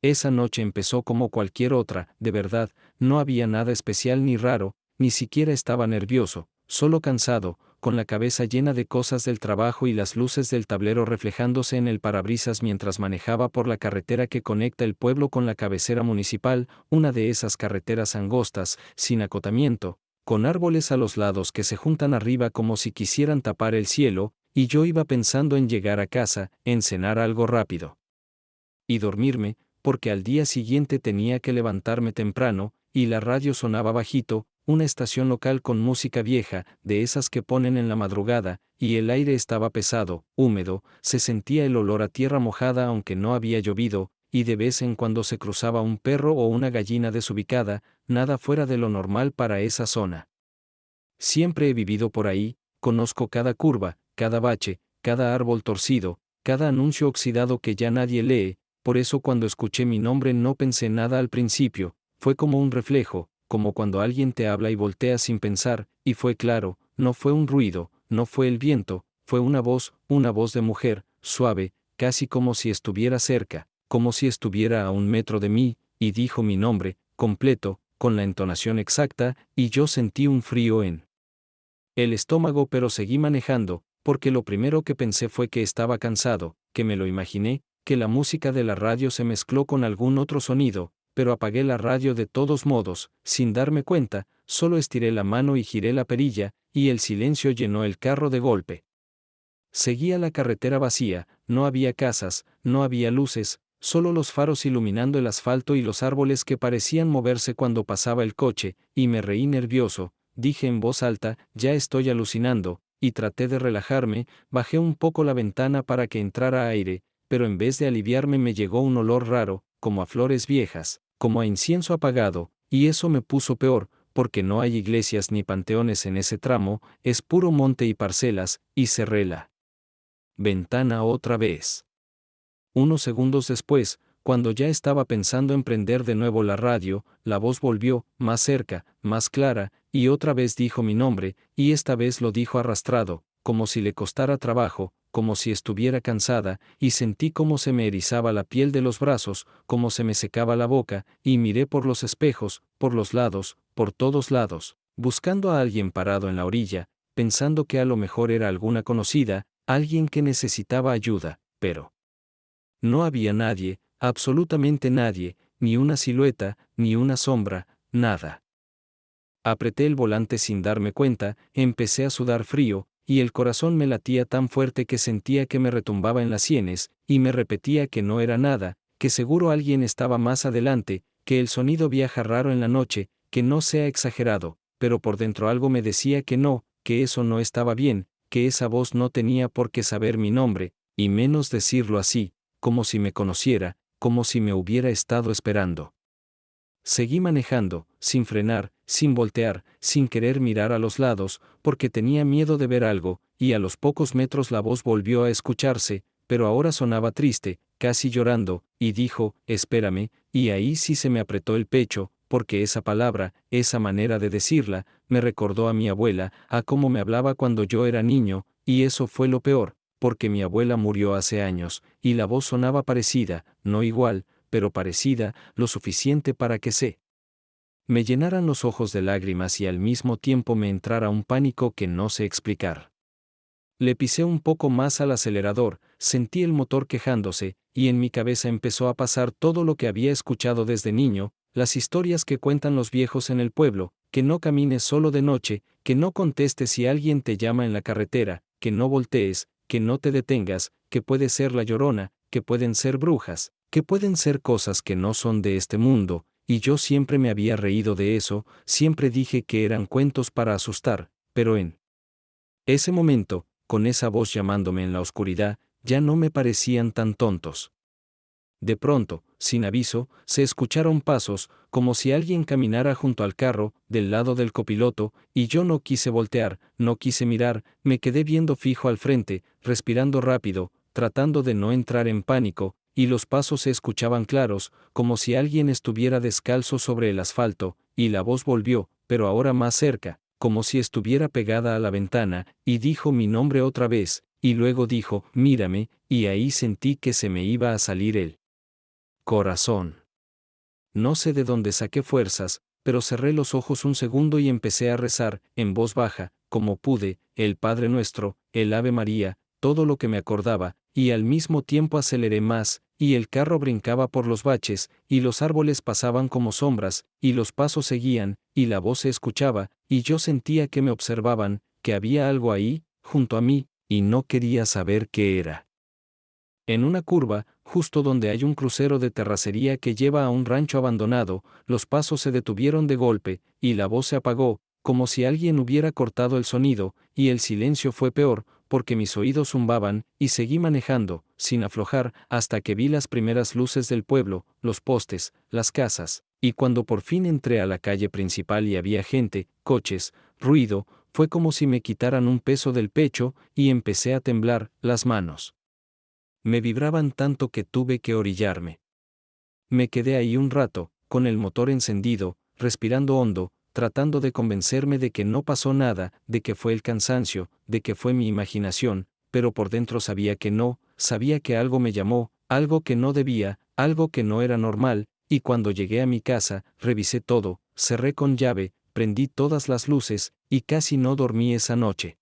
Esa noche empezó como cualquier otra, de verdad, no había nada especial ni raro, ni siquiera estaba nervioso, solo cansado, con la cabeza llena de cosas del trabajo y las luces del tablero reflejándose en el parabrisas mientras manejaba por la carretera que conecta el pueblo con la cabecera municipal, una de esas carreteras angostas, sin acotamiento, con árboles a los lados que se juntan arriba como si quisieran tapar el cielo, y yo iba pensando en llegar a casa, en cenar algo rápido y dormirme, porque al día siguiente tenía que levantarme temprano, y la radio sonaba bajito, una estación local con música vieja, de esas que ponen en la madrugada, y el aire estaba pesado, húmedo, se sentía el olor a tierra mojada aunque no había llovido, y de vez en cuando se cruzaba un perro o una gallina desubicada, nada fuera de lo normal para esa zona. Siempre he vivido por ahí, conozco cada curva, cada bache, cada árbol torcido, cada anuncio oxidado que ya nadie lee, por eso cuando escuché mi nombre no pensé nada al principio, fue como un reflejo, como cuando alguien te habla y volteas sin pensar, y fue claro, no fue un ruido, no fue el viento, fue una voz de mujer, suave, casi como si estuviera cerca, como si estuviera a 1 metro de mí, y dijo mi nombre, completo, con la entonación exacta, y yo sentí un frío en el estómago, pero seguí manejando, porque lo primero que pensé fue que estaba cansado, que me lo imaginé, que la música de la radio se mezcló con algún otro sonido, pero apagué la radio de todos modos, sin darme cuenta, solo estiré la mano y giré la perilla, y el silencio llenó el carro de golpe. Seguía la carretera vacía, no había casas, no había luces, solo los faros iluminando el asfalto y los árboles que parecían moverse cuando pasaba el coche, y me reí nervioso, dije en voz alta, ya estoy alucinando, y traté de relajarme, bajé un poco la ventana para que entrara aire, pero en vez de aliviarme me llegó un olor raro, como a flores viejas, como a incienso apagado, y eso me puso peor, porque no hay iglesias ni panteones en ese tramo, es puro monte y parcelas, y cerré la ventana otra vez. Unos segundos después, cuando ya estaba pensando en prender de nuevo la radio, la voz volvió, más cerca, más clara, y otra vez dijo mi nombre, y esta vez lo dijo arrastrado, como si le costara trabajo, como si estuviera cansada, y sentí cómo se me erizaba la piel de los brazos, cómo se me secaba la boca, y miré por los espejos, por los lados, por todos lados, buscando a alguien parado en la orilla, pensando que a lo mejor era alguna conocida, alguien que necesitaba ayuda, pero no había nadie, absolutamente nadie, ni una silueta, ni una sombra, nada. Apreté el volante sin darme cuenta, empecé a sudar frío, y el corazón me latía tan fuerte que sentía que me retumbaba en las sienes, y me repetía que no era nada, que seguro alguien estaba más adelante, que el sonido viaja raro en la noche, que no sea exagerado, pero por dentro algo me decía que no, que eso no estaba bien, que esa voz no tenía por qué saber mi nombre, y menos decirlo así, como si me conociera, como si me hubiera estado esperando. Seguí manejando, sin frenar, sin voltear, sin querer mirar a los lados, porque tenía miedo de ver algo, y a los pocos metros la voz volvió a escucharse, pero ahora sonaba triste, casi llorando, y dijo, espérame, y ahí sí se me apretó el pecho, porque esa palabra, esa manera de decirla, me recordó a mi abuela, a cómo me hablaba cuando yo era niño, y eso fue lo peor, porque mi abuela murió hace años, y la voz sonaba parecida, no igual, pero parecida, lo suficiente para que me llenaran los ojos de lágrimas y al mismo tiempo me entrara un pánico que no sé explicar. Le pisé un poco más al acelerador, sentí el motor quejándose, y en mi cabeza empezó a pasar todo lo que había escuchado desde niño, las historias que cuentan los viejos en el pueblo, que no camines solo de noche, que no contestes si alguien te llama en la carretera, que no voltees, que no te detengas, que puede ser la Llorona, que pueden ser brujas, que pueden ser cosas que no son de este mundo, y yo siempre me había reído de eso, siempre dije que eran cuentos para asustar, pero en ese momento, con esa voz llamándome en la oscuridad, ya no me parecían tan tontos. De pronto, sin aviso, se escucharon pasos, como si alguien caminara junto al carro, del lado del copiloto, y yo no quise voltear, no quise mirar, me quedé viendo fijo al frente, respirando rápido, tratando de no entrar en pánico, y los pasos se escuchaban claros, como si alguien estuviera descalzo sobre el asfalto, y la voz volvió, pero ahora más cerca, como si estuviera pegada a la ventana, y dijo mi nombre otra vez, y luego dijo, mírame, y ahí sentí que se me iba a salir el Corazón. No sé de dónde saqué fuerzas, pero cerré los ojos un segundo y empecé a rezar, en voz baja, como pude, el Padre Nuestro, el Ave María, todo lo que me acordaba, y al mismo tiempo aceleré más, y el carro brincaba por los baches, y los árboles pasaban como sombras, y los pasos seguían, y la voz se escuchaba, y yo sentía que me observaban, que había algo ahí, junto a mí, y no quería saber qué era. En una curva, justo donde hay un crucero de terracería que lleva a un rancho abandonado, los pasos se detuvieron de golpe, y la voz se apagó, como si alguien hubiera cortado el sonido, y el silencio fue peor, porque mis oídos zumbaban, y seguí manejando, sin aflojar, hasta que vi las primeras luces del pueblo, los postes, las casas, y cuando por fin entré a la calle principal y había gente, coches, ruido, fue como si me quitaran un peso del pecho, y empecé a temblar, las manos me vibraban tanto que tuve que orillarme. Me quedé ahí un rato, con el motor encendido, respirando hondo, tratando de convencerme de que no pasó nada, de que fue el cansancio, de que fue mi imaginación, pero por dentro sabía que no, sabía que algo me llamó, algo que no debía, algo que no era normal, y cuando llegué a mi casa, revisé todo, cerré con llave, prendí todas las luces, y casi no dormí esa noche.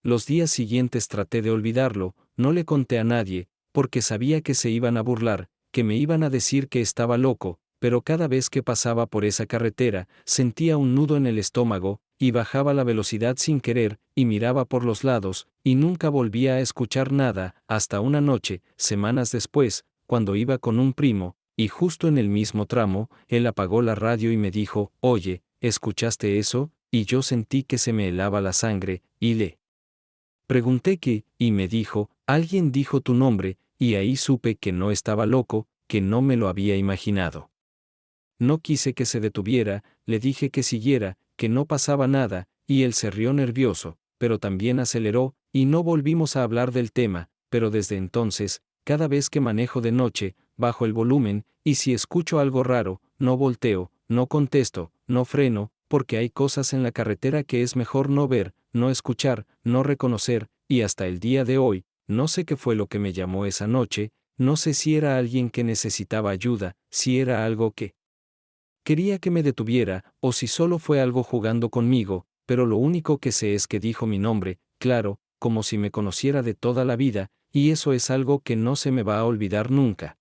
Los días siguientes traté de olvidarlo, no le conté a nadie, porque sabía que se iban a burlar, que me iban a decir que estaba loco, pero cada vez que pasaba por esa carretera, sentía un nudo en el estómago, y bajaba la velocidad sin querer, y miraba por los lados, y nunca volvía a escuchar nada, hasta una noche, semanas después, cuando iba con un primo, y justo en el mismo tramo, él apagó la radio y me dijo, «Oye, ¿escuchaste eso?», y yo sentí que se me helaba la sangre, y le pregunté qué, y me dijo, alguien dijo tu nombre, y ahí supe que no estaba loco, que no me lo había imaginado. No quise que se detuviera, le dije que siguiera, que no pasaba nada, y él se rió nervioso, pero también aceleró, y no volvimos a hablar del tema, pero desde entonces, cada vez que manejo de noche, bajo el volumen, y si escucho algo raro, no volteo, no contesto, no freno, porque hay cosas en la carretera que es mejor no ver, no escuchar, no reconocer, y hasta el día de hoy, no sé qué fue lo que me llamó esa noche, no sé si era alguien que necesitaba ayuda, si era algo que quería que me detuviera, o si solo fue algo jugando conmigo, pero lo único que sé es que dijo mi nombre, claro, como si me conociera de toda la vida, y eso es algo que no se me va a olvidar nunca.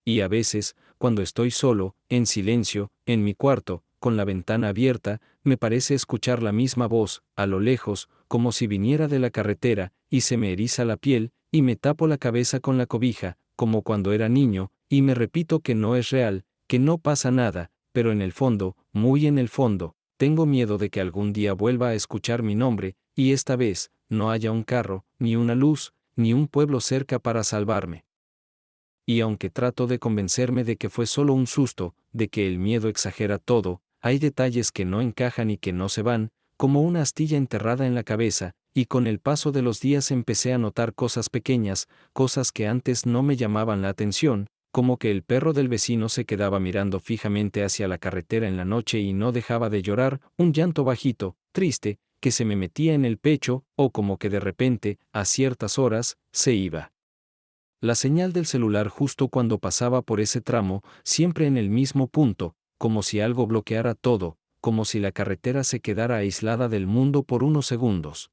Y a veces, cuando estoy solo, en silencio, en mi cuarto, con la ventana abierta, me parece escuchar la misma voz, a lo lejos, como si viniera de la carretera, y se me eriza la piel, y me tapo la cabeza con la cobija, como cuando era niño, y me repito que no es real, que no pasa nada, pero en el fondo, muy en el fondo, tengo miedo de que algún día vuelva a escuchar mi nombre, y esta vez, no haya un carro, ni una luz, ni un pueblo cerca para salvarme. Y aunque trato de convencerme de que fue solo un susto, de que el miedo exagera todo, hay detalles que no encajan y que no se van, como una astilla enterrada en la cabeza, y con el paso de los días empecé a notar cosas pequeñas, cosas que antes no me llamaban la atención, como que el perro del vecino se quedaba mirando fijamente hacia la carretera en la noche y no dejaba de llorar, un llanto bajito, triste, que se me metía en el pecho, o como que de repente, a ciertas horas, se iba la señal del celular justo cuando pasaba por ese tramo, siempre en el mismo punto, como si algo bloqueara todo, como si la carretera se quedara aislada del mundo por unos segundos.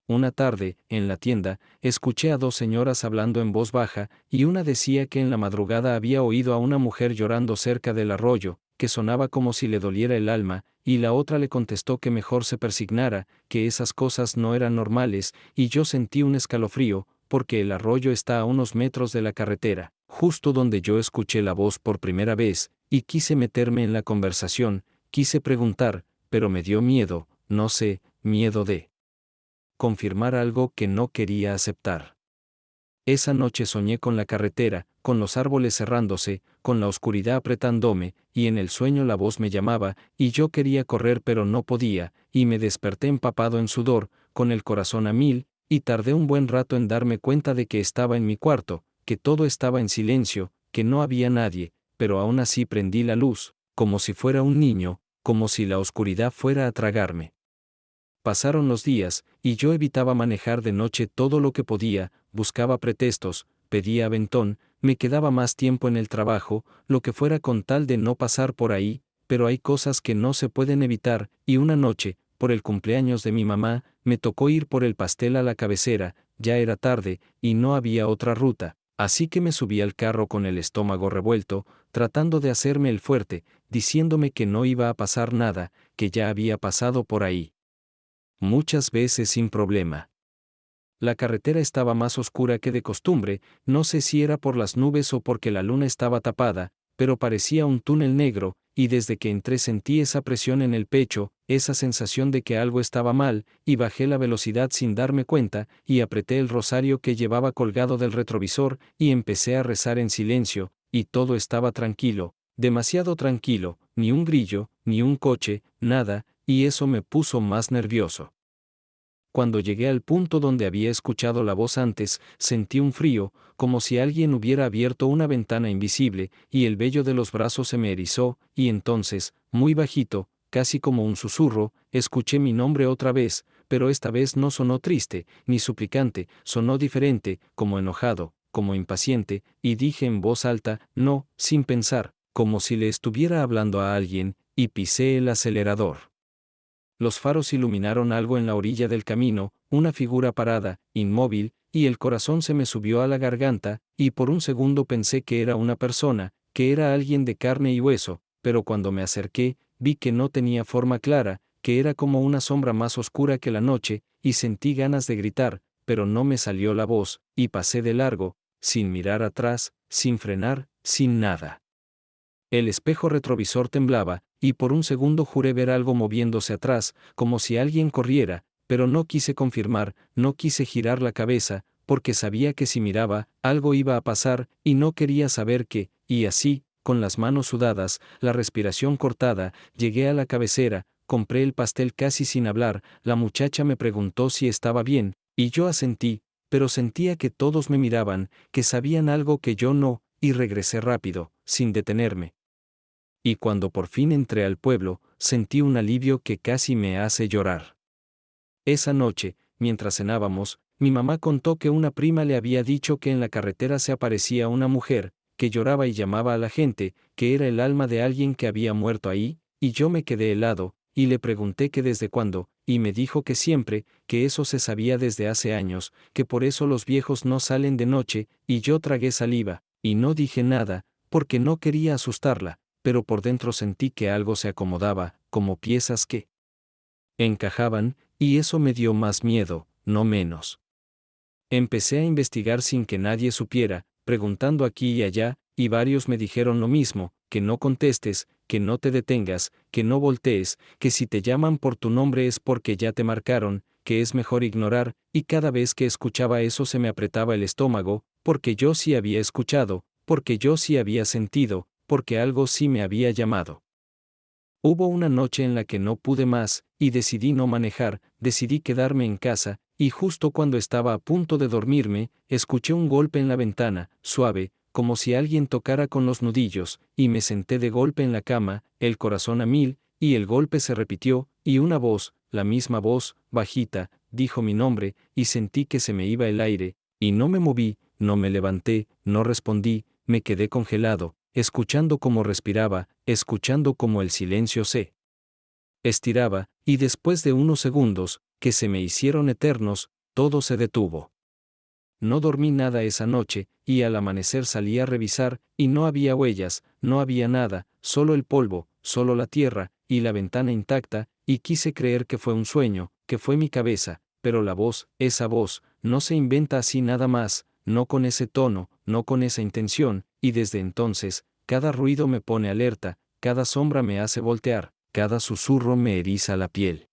Una tarde, en la tienda, escuché a dos señoras hablando en voz baja, y una decía que en la madrugada había oído a una mujer llorando cerca del arroyo, que sonaba como si le doliera el alma, y la otra le contestó que mejor se persignara, que esas cosas no eran normales, y yo sentí un escalofrío, porque el arroyo está a unos metros de la carretera, justo donde yo escuché la voz por primera vez, y quise meterme en la conversación, quise preguntar, pero me dio miedo, no sé, miedo de confirmar algo que no quería aceptar. Esa noche soñé con la carretera, con los árboles cerrándose, con la oscuridad apretándome, y en el sueño la voz me llamaba, y yo quería correr pero no podía, y me desperté empapado en sudor, con el corazón a mil, y tardé un buen rato en darme cuenta de que estaba en mi cuarto, que todo estaba en silencio, que no había nadie, pero aún así prendí la luz, como si fuera un niño, como si la oscuridad fuera a tragarme. Pasaron los días, y yo evitaba manejar de noche todo lo que podía, buscaba pretextos, pedía aventón, me quedaba más tiempo en el trabajo, lo que fuera con tal de no pasar por ahí, pero hay cosas que no se pueden evitar, y una noche, por el cumpleaños de mi mamá, me tocó ir por el pastel a la cabecera, ya era tarde, y no había otra ruta, así que me subí al carro con el estómago revuelto, tratando de hacerme el fuerte, diciéndome que no iba a pasar nada, que ya había pasado por ahí muchas veces sin problema. La carretera estaba más oscura que de costumbre, no sé si era por las nubes o porque la luna estaba tapada, pero parecía un túnel negro, y desde que entré sentí esa presión en el pecho, esa sensación de que algo estaba mal, y bajé la velocidad sin darme cuenta, y apreté el rosario que llevaba colgado del retrovisor, y empecé a rezar en silencio, y todo estaba tranquilo, demasiado tranquilo, ni un grillo, ni un coche, nada, y eso me puso más nervioso. Cuando llegué al punto donde había escuchado la voz antes, sentí un frío, como si alguien hubiera abierto una ventana invisible, y el vello de los brazos se me erizó, y entonces, muy bajito, casi como un susurro, escuché mi nombre otra vez, pero esta vez no sonó triste, ni suplicante, sonó diferente, como enojado, como impaciente, y dije en voz alta, no, sin pensar, como si le estuviera hablando a alguien, y pisé el acelerador. Los faros iluminaron algo en la orilla del camino, una figura parada, inmóvil, y el corazón se me subió a la garganta, y por un segundo pensé que era una persona, que era alguien de carne y hueso, pero cuando me acerqué, vi que no tenía forma clara, que era como una sombra más oscura que la noche, y sentí ganas de gritar, pero no me salió la voz, y pasé de largo, sin mirar atrás, sin frenar, sin nada. El espejo retrovisor temblaba, y por un segundo juré ver algo moviéndose atrás, como si alguien corriera, pero no quise confirmar, no quise girar la cabeza, porque sabía que si miraba, algo iba a pasar, y no quería saber qué, y así, con las manos sudadas, la respiración cortada, llegué a la cabecera, compré el pastel casi sin hablar, la muchacha me preguntó si estaba bien, y yo asentí, pero sentía que todos me miraban, que sabían algo que yo no, y regresé rápido, sin detenerme. Y cuando por fin entré al pueblo, sentí un alivio que casi me hace llorar. Esa noche, mientras cenábamos, mi mamá contó que una prima le había dicho que en la carretera se aparecía una mujer, que lloraba y llamaba a la gente, que era el alma de alguien que había muerto ahí, y yo me quedé helado, y le pregunté que desde cuándo, y me dijo que siempre, que eso se sabía desde hace años, que por eso los viejos no salen de noche, y yo tragué saliva, y no dije nada, porque no quería asustarla, pero por dentro sentí que algo se acomodaba, como piezas que encajaban, y eso me dio más miedo, no menos. Empecé a investigar sin que nadie supiera, preguntando aquí y allá, y varios me dijeron lo mismo, que no contestes, que no te detengas, que no voltees, que si te llaman por tu nombre es porque ya te marcaron, que es mejor ignorar, y cada vez que escuchaba eso se me apretaba el estómago, porque yo sí había escuchado, porque yo sí había sentido, porque algo sí me había llamado. Hubo una noche en la que no pude más, y decidí no manejar, decidí quedarme en casa, y justo cuando estaba a punto de dormirme, escuché un golpe en la ventana, suave, como si alguien tocara con los nudillos, y me senté de golpe en la cama, el corazón a mil, y el golpe se repitió, y una voz, la misma voz, bajita, dijo mi nombre, y sentí que se me iba el aire, y no me moví, no me levanté, no respondí, me quedé congelado, escuchando cómo respiraba, escuchando cómo el silencio se estiraba, y después de unos segundos, que se me hicieron eternos, todo se detuvo. No dormí nada esa noche, y al amanecer salí a revisar, y no había huellas, no había nada, solo el polvo, solo la tierra, y la ventana intacta, y quise creer que fue un sueño, que fue mi cabeza, pero la voz, esa voz, no se inventa así nada más, no con ese tono, no con esa intención, y desde entonces, cada ruido me pone alerta, cada sombra me hace voltear, cada susurro me eriza la piel.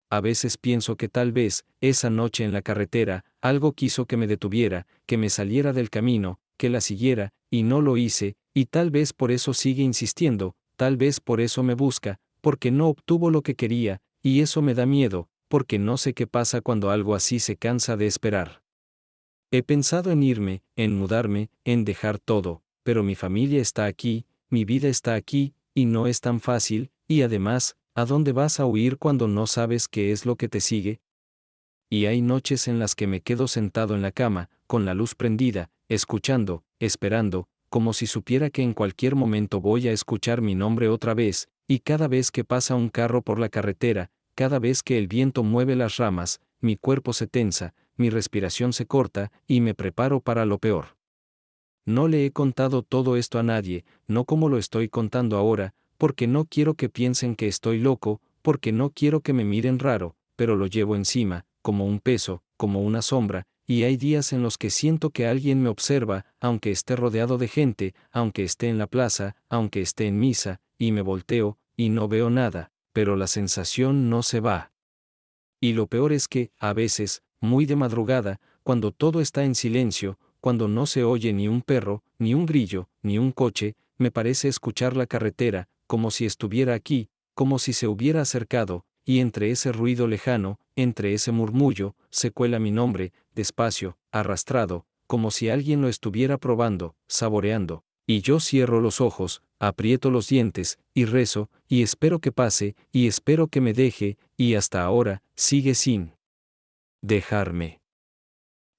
A veces pienso que tal vez, esa noche en la carretera, algo quiso que me detuviera, que me saliera del camino, que la siguiera, y no lo hice, y tal vez por eso sigue insistiendo, tal vez por eso me busca, porque no obtuvo lo que quería, y eso me da miedo, porque no sé qué pasa cuando algo así se cansa de esperar. He pensado en irme, en mudarme, en dejar todo, pero mi familia está aquí, mi vida está aquí, y no es tan fácil, y además, ¿a dónde vas a huir cuando no sabes qué es lo que te sigue? Y hay noches en las que me quedo sentado en la cama, con la luz prendida, escuchando, esperando, como si supiera que en cualquier momento voy a escuchar mi nombre otra vez, y cada vez que pasa un carro por la carretera, cada vez que el viento mueve las ramas, mi cuerpo se tensa, mi respiración se corta, y me preparo para lo peor. No le he contado todo esto a nadie, no como lo estoy contando ahora, porque no quiero que piensen que estoy loco, porque no quiero que me miren raro, pero lo llevo encima, como un peso, como una sombra, y hay días en los que siento que alguien me observa, aunque esté rodeado de gente, aunque esté en la plaza, aunque esté en misa, y me volteo, y no veo nada, pero la sensación no se va. Y lo peor es que, a veces, muy de madrugada, cuando todo está en silencio, cuando no se oye ni un perro, ni un grillo, ni un coche, me parece escuchar la carretera, como si estuviera aquí, como si se hubiera acercado, y entre ese ruido lejano, entre ese murmullo, se cuela mi nombre, despacio, arrastrado, como si alguien lo estuviera probando, saboreando. Y yo cierro los ojos, aprieto los dientes, y rezo, y espero que pase, y espero que me deje, y hasta ahora, sigue sin dejarme.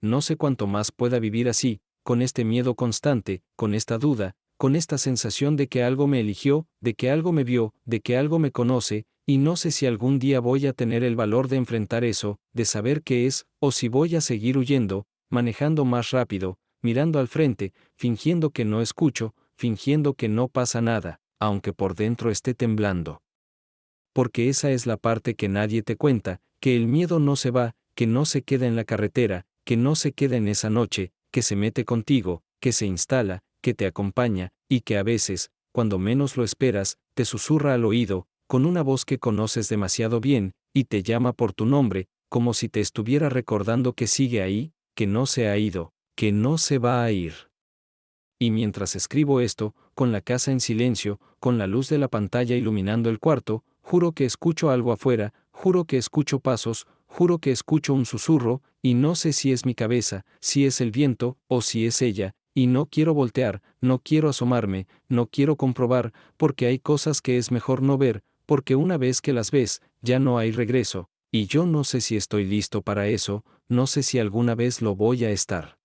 No sé cuánto más pueda vivir así, con este miedo constante, con esta duda, con esta sensación de que algo me eligió, de que algo me vio, de que algo me conoce, y no sé si algún día voy a tener el valor de enfrentar eso, de saber qué es, o si voy a seguir huyendo, manejando más rápido, mirando al frente, fingiendo que no escucho, fingiendo que no pasa nada, aunque por dentro esté temblando. Porque esa es la parte que nadie te cuenta, que el miedo no se va, que no se queda en la carretera, que no se queda en esa noche, que se mete contigo, que se instala, que te acompaña, y que a veces, cuando menos lo esperas, te susurra al oído, con una voz que conoces demasiado bien, y te llama por tu nombre, como si te estuviera recordando que sigue ahí, que no se ha ido, que no se va a ir. Y mientras escribo esto, con la casa en silencio, con la luz de la pantalla iluminando el cuarto, juro que escucho algo afuera, juro que escucho pasos, juro que escucho un susurro, y no sé si es mi cabeza, si es el viento, o si es ella, y no quiero voltear, no quiero asomarme, no quiero comprobar, porque hay cosas que es mejor no ver, porque una vez que las ves, ya no hay regreso, y yo no sé si estoy listo para eso, no sé si alguna vez lo voy a estar.